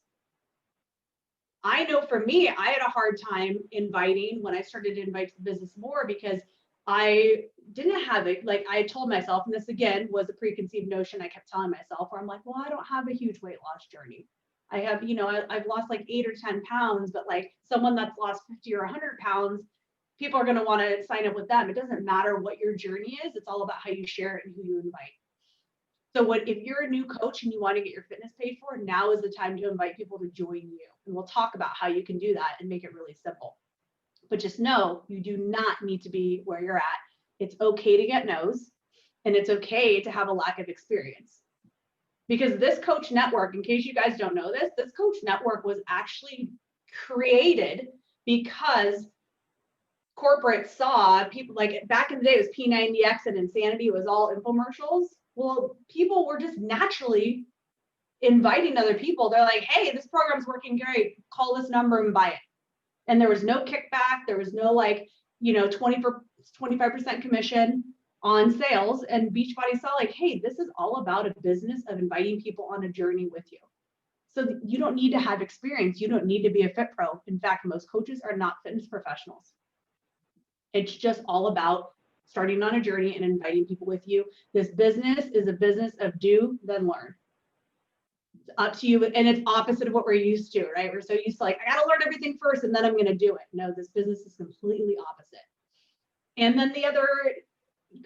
[SPEAKER 5] I know for me, I had a hard time inviting when I started to invite to the business more because I didn't have it. Like I told myself, and this again was a preconceived notion I kept telling myself, where I'm like, well, I don't have a huge weight loss journey. I have, I've lost like 8 or 10 pounds, but like someone that's lost 50 or 100 pounds, people are going to want to sign up with them. It doesn't matter what your journey is. It's all about how you share it and who you invite. So if you're a new coach and you want to get your fitness paid for, now is the time to invite people to join you. And we'll talk about how you can do that and make it really simple. But just know you do not need to be where you're at. It's okay to get no's, and it's okay to have a lack of experience. Because this coach network, in case you guys don't know this coach network was actually created because corporate saw people, like back in the day, it was P90X and Insanity, it was all infomercials. Well, people were just naturally inviting other people. They're like, hey, this program's working great. Call this number and buy it. And there was no kickback. There was no 25% commission on sales. And Beachbody saw like, hey, this is all about a business of inviting people on a journey with you. So you don't need to have experience. You don't need to be a fit pro. In fact, most coaches are not fitness professionals. It's just all about starting on a journey and inviting people with you. This business is a business of do, then learn. It's up to you. And it's opposite of what we're used to, right? We're so used to like, I got to learn everything first and then I'm going to do it. No, this business is completely opposite. And then the other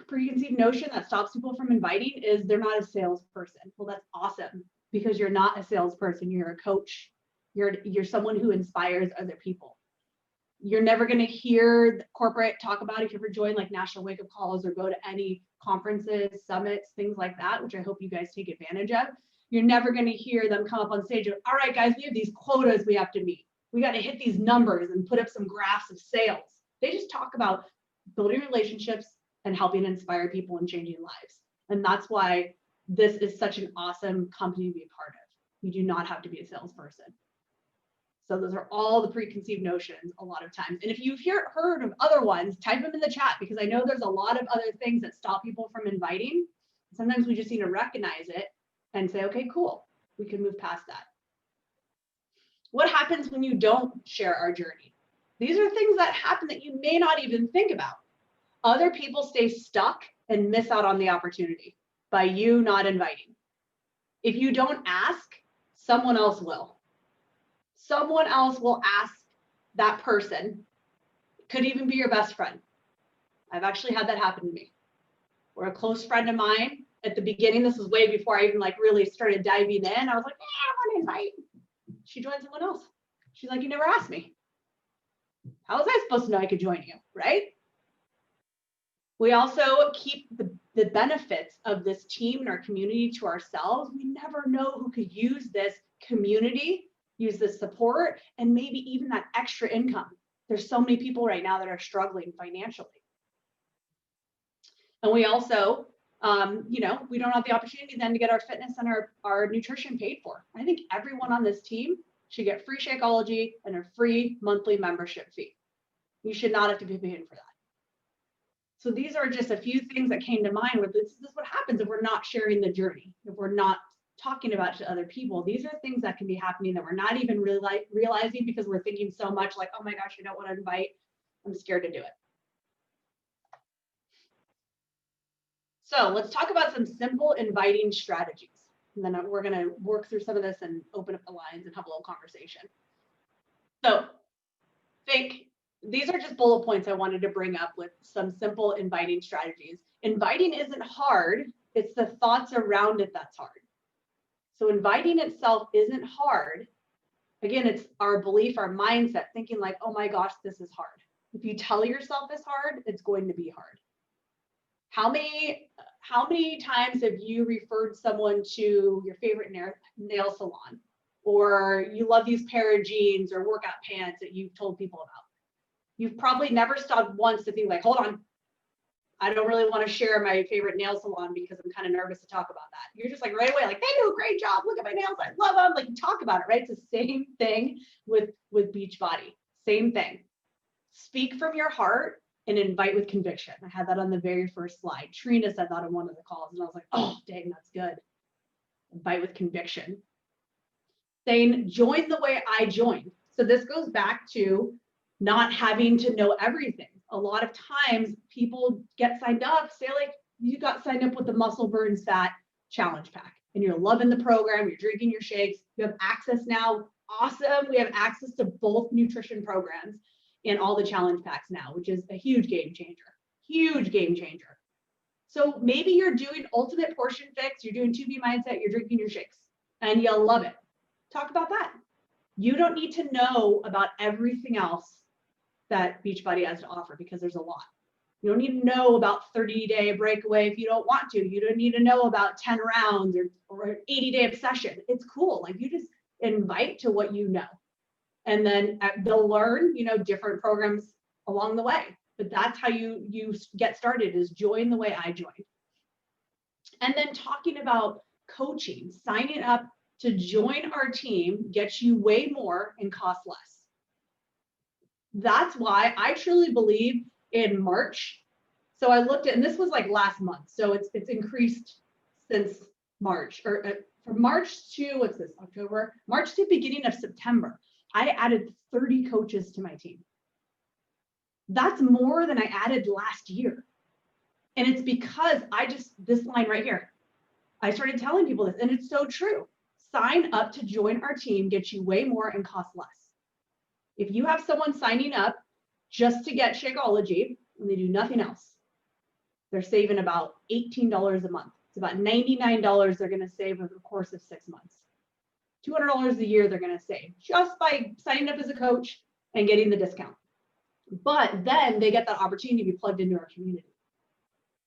[SPEAKER 5] preconceived notion that stops people from inviting is they're not a salesperson. Well, that's awesome because you're not a salesperson. You're a coach. You're someone who inspires other people. You're never going to hear the corporate talk about it if you ever join like national wake up calls or go to any conferences, summits, things like that, which I hope you guys take advantage of. You're never going to hear them come up on stage and, all right, guys, we have these quotas we have to meet. We got to hit these numbers and put up some graphs of sales. They just talk about building relationships and helping inspire people and changing lives. And that's why this is such an awesome company to be a part of. You do not have to be a salesperson. So those are all the preconceived notions a lot of times. And if you've heard of other ones, type them in the chat because I know there's a lot of other things that stop people from inviting. Sometimes we just need to recognize it and say, okay, cool, we can move past that. What happens when you don't share our journey? These are things that happen that you may not even think about. Other people stay stuck and miss out on the opportunity by you not inviting. If you don't ask, someone else will. Someone else will ask that person. Could even be your best friend. I've actually had that happen to me. Or a close friend of mine at the beginning, this was way before I even like really started diving in. I was like, I want to invite. She joined someone else. She's like, you never asked me. How was I supposed to know I could join you, right? We also keep the benefits of this team and our community to ourselves. We never know who could use this community, use this support, and maybe even that extra income. There's so many people right now that are struggling financially. And we also, we don't have the opportunity then to get our fitness and our nutrition paid for. I think everyone on this team should get free Shakeology and a free monthly membership fee. You should not have to be paying for that. So these are just a few things that came to mind with this is what happens if we're not sharing the journey, if we're not talking about it to other people. These are things that can be happening that we're not even really realizing because we're thinking so much like, oh my gosh, I don't want to invite. I'm scared to do it. So let's talk about some simple inviting strategies. And then we're going to work through some of this and open up the lines and have a little conversation. So these are just bullet points I wanted to bring up with some simple inviting strategies. Inviting isn't hard. It's the thoughts around it that's hard. So inviting itself isn't hard. Again, it's our belief, our mindset, thinking like, oh my gosh, this is hard. If you tell yourself it's hard, it's going to be hard. How many times have you referred someone to your favorite nail salon, or you love these pair of jeans or workout pants that you've told people about? You've probably never stopped once to think like, hold on, I don't really want to share my favorite nail salon because I'm kind of nervous to talk about that. You're just like right away, like, they do a great job. Look at my nails. I love them. Like, you talk about it, right? It's the same thing with Beachbody. Same thing. Speak from your heart and invite with conviction. I had that on the very first slide. Trina said that on one of the calls, and I was like, oh, dang, that's good. Invite with conviction. Saying, join the way I joined. So this goes back to not having to know everything. A lot of times people get signed up, say like you got signed up with the Muscle Burns Fat Challenge Pack and you're loving the program, you're drinking your shakes, you have access now. Awesome. We have access to both nutrition programs and all the challenge packs now, which is a huge game changer. Huge game changer. So maybe you're doing Ultimate Portion Fix, you're doing 2B Mindset, you're drinking your shakes and you love it. Talk about that. You don't need to know about everything else that Beachbody has to offer because there's a lot. You don't need to know about 30-day breakaway if you don't want to. You don't need to know about 10 rounds or 80-day obsession. It's cool. Like, you just invite to what you know. And then they'll learn, different programs along the way. But that's how you get started, is join the way I joined. And then talking about coaching, signing up to join our team gets you way more and costs less. That's why I truly believe in March. So I looked at, and this was like last month. So it's increased since March, or from March to, what's this, October? March to beginning of September, I added 30 coaches to my team. That's more than I added last year. And it's because this line right here, I started telling people this, and it's so true. Sign up to join our team gets you way more and costs less. If you have someone signing up just to get Shakeology and they do nothing else, they're saving about $18 a month. It's about $99 they're going to save over the course of 6 months. $200 a year they're going to save just by signing up as a coach and getting the discount. But then they get that opportunity to be plugged into our community.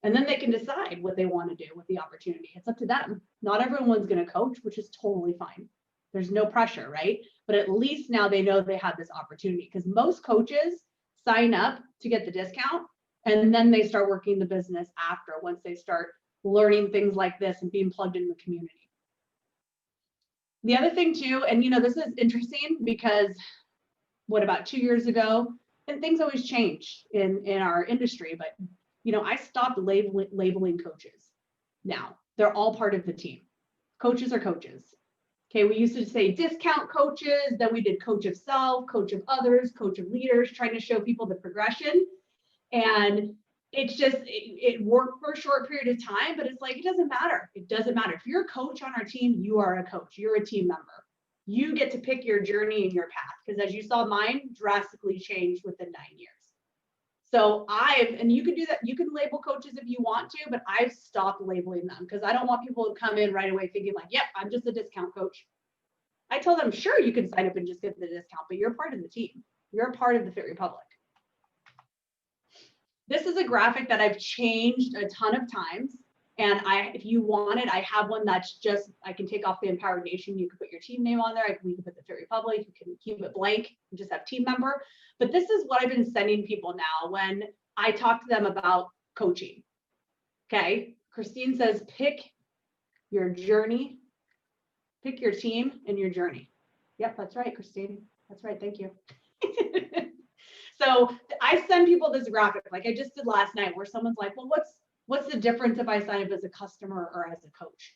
[SPEAKER 5] And then they can decide what they want to do with the opportunity. It's up to them. Not everyone's going to coach, which is totally fine. There's no pressure, right? But at least now they know they have this opportunity, because most coaches sign up to get the discount and then they start working the business after, once they start learning things like this and being plugged into the community. The other thing too, and this is interesting because about 2 years ago, and things always change in our industry, but I stopped labeling coaches. Now they're all part of the team. Coaches are coaches. Okay, we used to say discount coaches, then we did coach of self, coach of others, coach of leaders, trying to show people the progression. And it's just, it worked for a short period of time, but it's like, it doesn't matter. It doesn't matter. If you're a coach on our team, you are a coach. You're a team member. You get to pick your journey and your path, because as you saw, mine drastically changed within 9 years. So and you can do that. You can label coaches if you want to, but I've stopped labeling them because I don't want people to come in right away thinking like, yep, I'm just a discount coach. I tell them, sure, you can sign up and just get the discount, but you're part of the team. You're a part of the Fit Republic. This is a graphic that I've changed a ton of times. And if you want it, I have one that's just, I can take off the Empowered Nation. You can put your team name on there. We can put the Fit Republic. You can keep it blank and just have team member. But this is what I've been sending people now when I talk to them about coaching. Okay. Christine says, pick your journey, pick your team and your journey. Yep, that's right, Christine. That's right. Thank you. So I send people this graphic like I just did last night, where someone's like, well, what's the difference if I sign up as a customer or as a coach?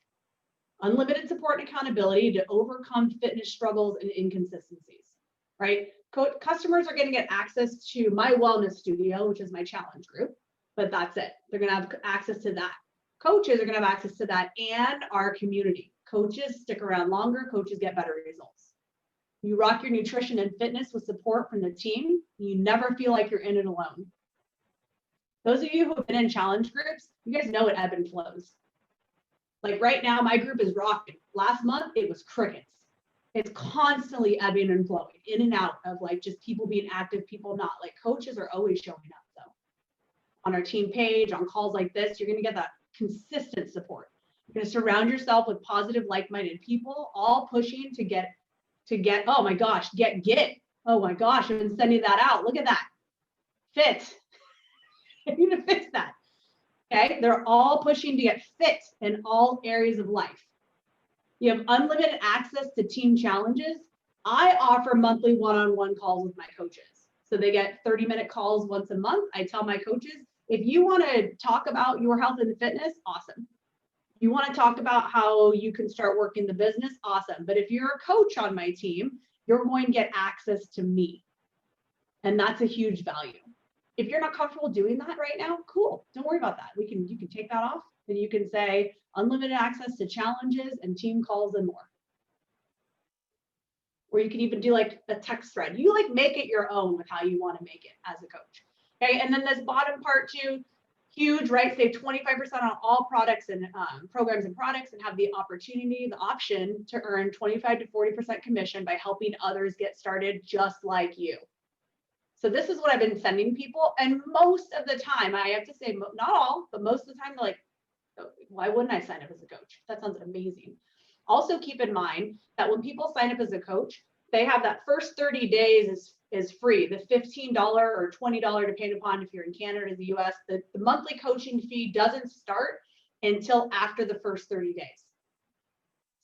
[SPEAKER 5] Unlimited support and accountability to overcome fitness struggles and inconsistencies, right? Customers are going to get access to my wellness studio, which is my challenge group, but that's it. They're going to have access to that. Coaches are going to have access to that and our community. Coaches stick around longer. Coaches get better results. You rock your nutrition and fitness with support from the team. You never feel like you're in it alone. Those of you who have been in challenge groups, you guys know it ebb and flows. Like right now, my group is rocking. Last month, it was crickets. It's constantly ebbing and flowing, in and out of like just people being active, people not. Like coaches are always showing up though. On our team page, on calls like this, you're gonna get that consistent support. You're gonna surround yourself with positive, like-minded people, all pushing to get, oh my gosh, get. Oh my gosh, I've been sending that out. Look at that. Fit. I need to fix that. Okay, they're all pushing to get fit in all areas of life. You have unlimited access to team challenges. I offer monthly one-on-one calls with my coaches. So they get 30-minute calls once a month. I tell my coaches, if you want to talk about your health and fitness, awesome. If you want to talk about how you can start working the business, awesome. But if you're a coach on my team, you're going to get access to me. And that's a huge value. If you're not comfortable doing that right now, cool. Don't worry about that. You can take that off and you can say unlimited access to challenges and team calls and more. Or you can even do like a text thread. You like make it your own with how you want to make it as a coach. Okay, and then this bottom part too, huge, right? Save 25% on all products and programs and products, and have the opportunity, the option to earn 25 to 40% commission by helping others get started just like you. So this is what I've been sending people. And most of the time, I have to say, not all, but most of the time, they're like, oh, why wouldn't I sign up as a coach? That sounds amazing. Also keep in mind that when people sign up as a coach, they have that first 30 days is free. The $15 or $20, depending upon if you're in Canada or the US, the monthly coaching fee doesn't start until after the first 30 days.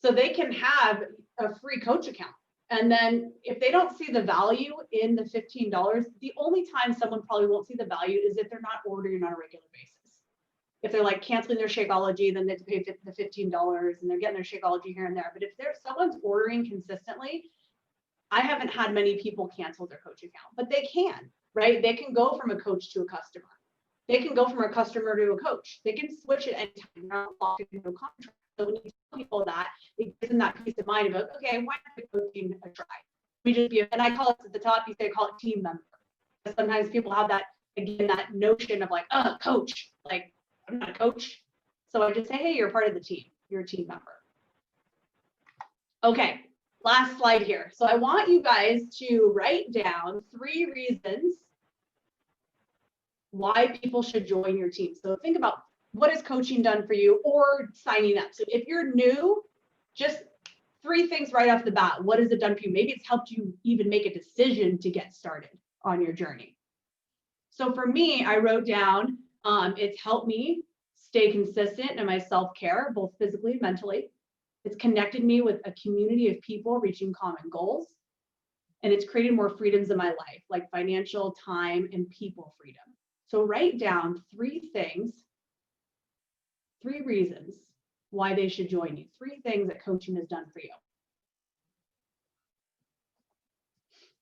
[SPEAKER 5] So they can have a free coach account. And then if they don't see the value in the $15, the only time someone probably won't see the value is if they're not ordering on a regular basis. If they're like canceling their Shakeology, then they have to pay the $15 and they're getting their Shakeology here and there. But if someone's ordering consistently, I haven't had many people cancel their coach account, but they can, right? They can go from a coach to a customer. They can go from a customer to a coach. They can switch at any time. They're not locked into a contract. So when you tell people that, it gives them that peace of mind of, okay, why not give coaching a try? We just be, and I call it at the top, you say call it team member. Sometimes people have that, again, that notion of like, oh, coach, like I'm not a coach. So I just say, hey, you're part of the team. You're a team member. Okay, last slide here. So I want you guys to write down 3 reasons why people should join your team. So think about what has coaching done for you or signing up. So if you're new, just 3 things right off the bat. What has it done for you? Maybe it's helped you even make a decision to get started on your journey. So for me, I wrote down, it's helped me stay consistent in my self-care, both physically and mentally. It's connected me with a community of people reaching common goals. And it's created more freedoms in my life, like financial, time, and people freedom. So write down 3 things, 3 reasons why they should join you, 3 things that coaching has done for you.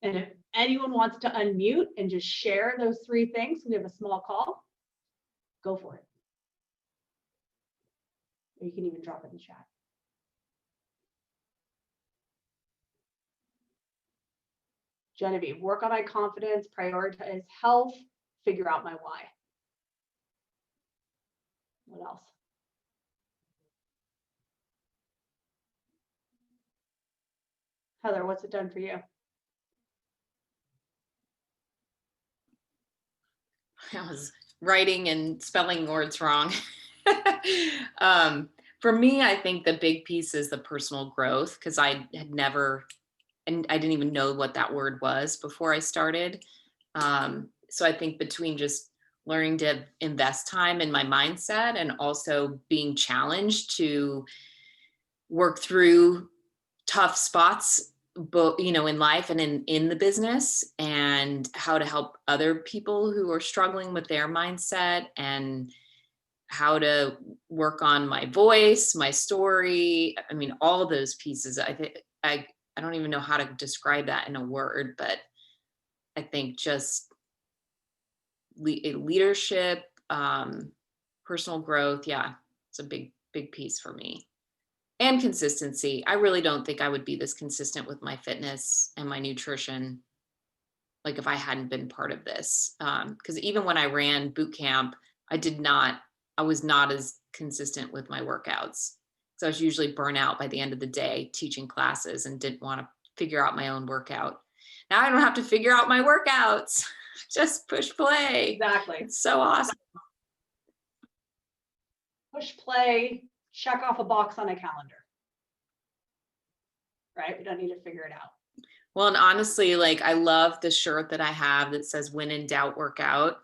[SPEAKER 5] And if anyone wants to unmute and just share those 3 things, we have a small call, go for it. Or you can even drop it in the chat. Genevieve, work on my confidence, prioritize health, figure out my why. What else? Heather, what's it done for you?
[SPEAKER 1] I was writing and spelling words wrong. For me, I think the big piece is the personal growth, because I had never, and I didn't even know what that word was before I started. So I think between just learning to invest time in my mindset and also being challenged to work through tough spots, but in life and in the business, and how to help other people who are struggling with their mindset, and how to work on my voice, my story. I mean, all those pieces. I think I don't even know how to describe that in a word, but I think just leadership, personal growth. Yeah, it's a big piece for me. And consistency. I really don't think I would be this consistent with my fitness and my nutrition, like if I hadn't been part of this. Because even when I ran boot camp, I was not as consistent with my workouts. So I was usually burnt out by the end of the day teaching classes and didn't want to figure out my own workout. Now I don't have to figure out my workouts. Just push play.
[SPEAKER 5] Exactly.
[SPEAKER 1] It's so awesome.
[SPEAKER 5] Push play, check off a box on a calendar. Right? We don't need to figure it out.
[SPEAKER 1] Well, and honestly, like I love the shirt that I have that says "When in doubt, work out."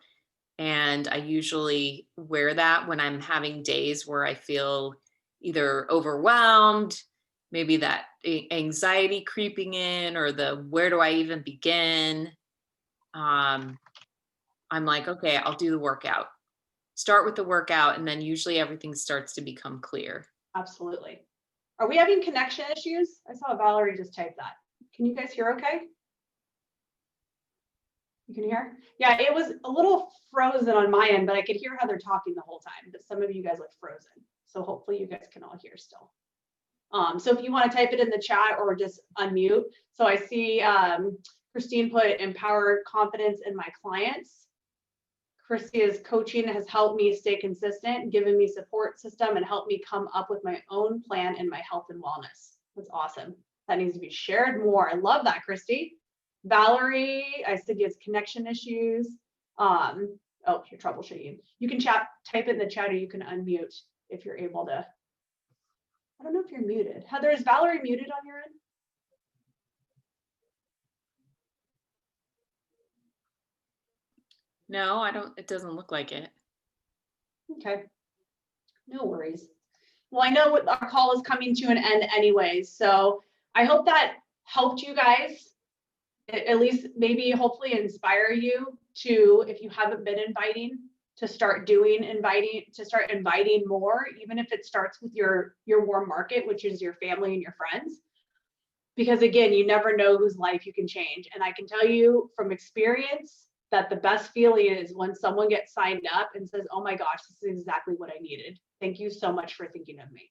[SPEAKER 1] And I usually wear that when I'm having days where I feel either overwhelmed, maybe that anxiety creeping in, or the where do I even begin? I'm like, okay, I'll do the workout. Start with the workout, and then usually everything starts to become clear.
[SPEAKER 5] Absolutely. Are we having connection issues? I saw Valerie just type that. Can you guys hear okay? You can hear? Yeah, it was a little frozen on my end, but I could hear how they're talking the whole time, but some of you guys look frozen. So hopefully you guys can all hear still. So if you want to type it in the chat or just unmute. So I see Christine put empower confidence in my clients. Christia's coaching has helped me stay consistent, given me support system, and helped me come up with my own plan in my health and wellness. That's awesome. That needs to be shared more. I love that, Christy. Valerie, I said yes, connection issues. Oh, you're troubleshooting. You can type it in the chat, or you can unmute if you're able to. I don't know if you're muted. Heather, is Valerie muted on your end?
[SPEAKER 1] No, I don't. It doesn't look like it.
[SPEAKER 5] Okay, no worries. Well, I know our call is coming to an end anyways, so I hope that helped you guys, at least maybe hopefully inspire you to, if you haven't been inviting, to start inviting more, even if it starts with your warm market, which is your family and your friends. Because again, you never know whose life you can change. And I can tell you from experience that the best feeling is when someone gets signed up and says, oh my gosh, this is exactly what I needed. Thank you so much for thinking of me.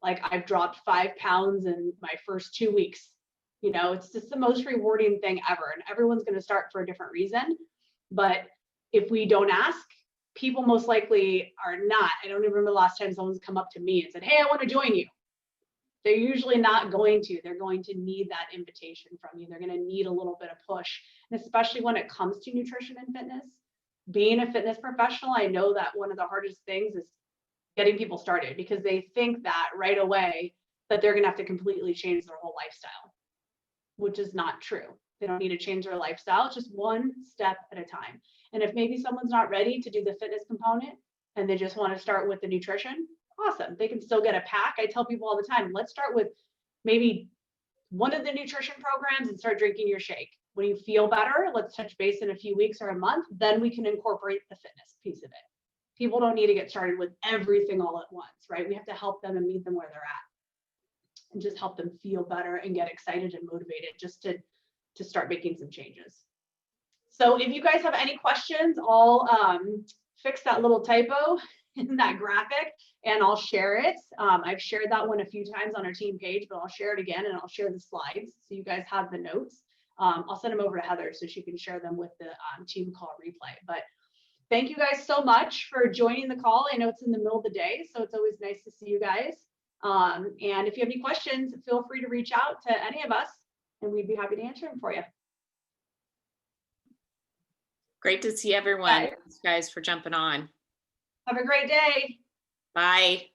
[SPEAKER 5] Like, I've dropped 5 pounds in my first 2 weeks. You know, it's just the most rewarding thing ever. And everyone's going to start for a different reason. But if we don't ask, people most likely are not. I don't even remember the last time someone's come up to me and said, hey, I want to join you. They're usually not going to. They're going to need that invitation from you. They're going to need a little bit of push. And especially when it comes to nutrition and fitness, being a fitness professional, I know that one of the hardest things is getting people started, because they think that right away that they're going to have to completely change their whole lifestyle, which is not true. They don't need to change their lifestyle, just one step at a time. And if maybe someone's not ready to do the fitness component and they just want to start with the nutrition, awesome. They can still get a pack. I tell people all the time, let's start with maybe one of the nutrition programs and start drinking your shake. When you feel better, let's touch base in a few weeks or a month, then we can incorporate the fitness piece of it. People don't need to get started with everything all at once, right? We have to help them and meet them where they're at and just help them feel better and get excited and motivated just to start making some changes. So if you guys have any questions, I'll fix that little typo in that graphic and I'll share it. I've shared that one a few times on our team page, but I'll share it again and I'll share the slides so you guys have the notes. I'll send them over to Heather so she can share them with the team call replay. But thank you guys so much for joining the call. I know it's in the middle of the day, so it's always nice to see you guys. And if you have any questions, feel free to reach out to any of us and we'd be happy to answer them for you.
[SPEAKER 1] Great to see everyone. Thanks, guys, for jumping on.
[SPEAKER 5] Have a great day.
[SPEAKER 1] Bye.